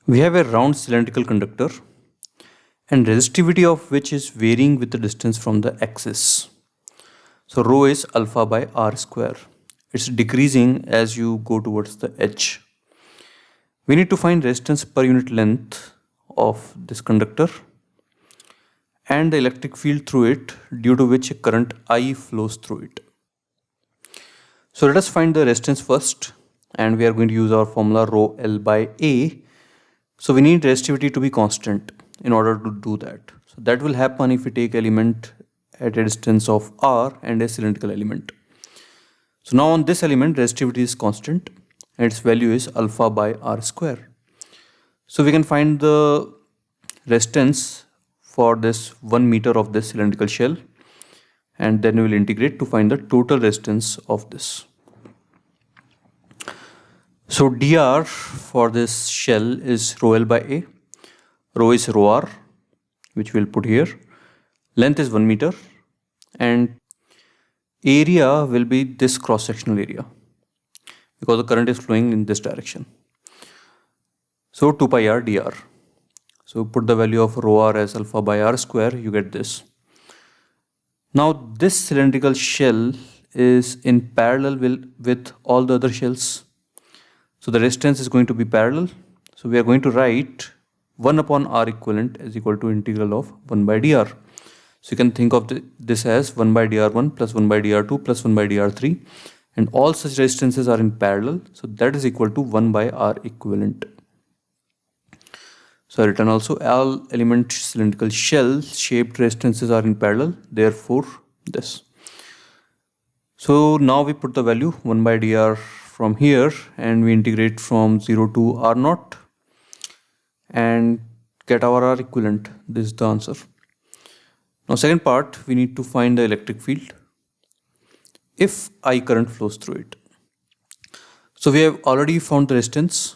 We have a round cylindrical conductor and resistivity of which is varying with the distance from the axis. So rho is alpha by r square. It's decreasing as you go towards the edge. We need to find resistance per unit length of this conductor and the electric field through it, due to which a current I flows through it. So let us find the resistance first, and we are going to use our formula rho L by A. So we need resistivity to be constant in order to do that. So that will happen if we take element at a distance of r and a cylindrical element. So now on this element resistivity is constant and its value is alpha by r square. So we can find the resistance for this 1 meter of this cylindrical shell, and then we will integrate to find the total resistance of this. So dr for this shell is rho L by A, rho is rho r, which we'll put here, length is 1 meter, and area will be this cross-sectional area because the current is flowing in this direction. So 2 pi r dr. So put the value of rho r as alpha by r square, you get this. Now this cylindrical shell is in parallel with all the other shells. So the resistance is going to be parallel. So we are going to write 1 upon r equivalent is equal to integral of 1 by dr. So you can think of this as 1 by dr1 plus 1 by dr2 plus 1 by dr3, and all such resistances are in parallel. So that is equal to 1 by r equivalent. So I written also all element cylindrical shell shaped resistances are in parallel, therefore this. So now we put the value 1 by dr from here and we integrate from 0 to r naught and get our r equivalent. This is the answer. Now second part, we need to find the electric field if I current flows through it. So we have already found the resistance.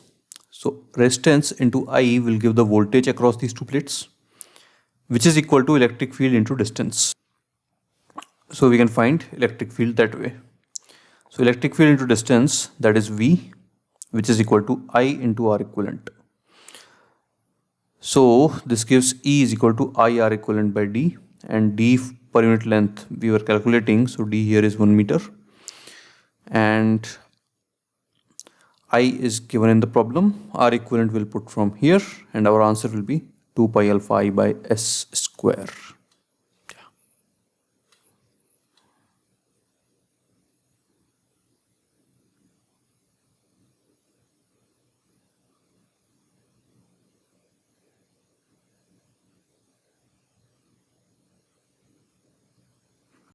So resistance into I will give the voltage across these two plates, which is equal to electric field into distance. So we can find electric field that way. So electric field into distance, that is V, which is equal to I into R equivalent. So this gives E is equal to I R equivalent by D, and D per unit length we were calculating. So D here is 1 meter and I is given in the problem. R equivalent will put from here and our answer will be 2 pi alpha I by S square.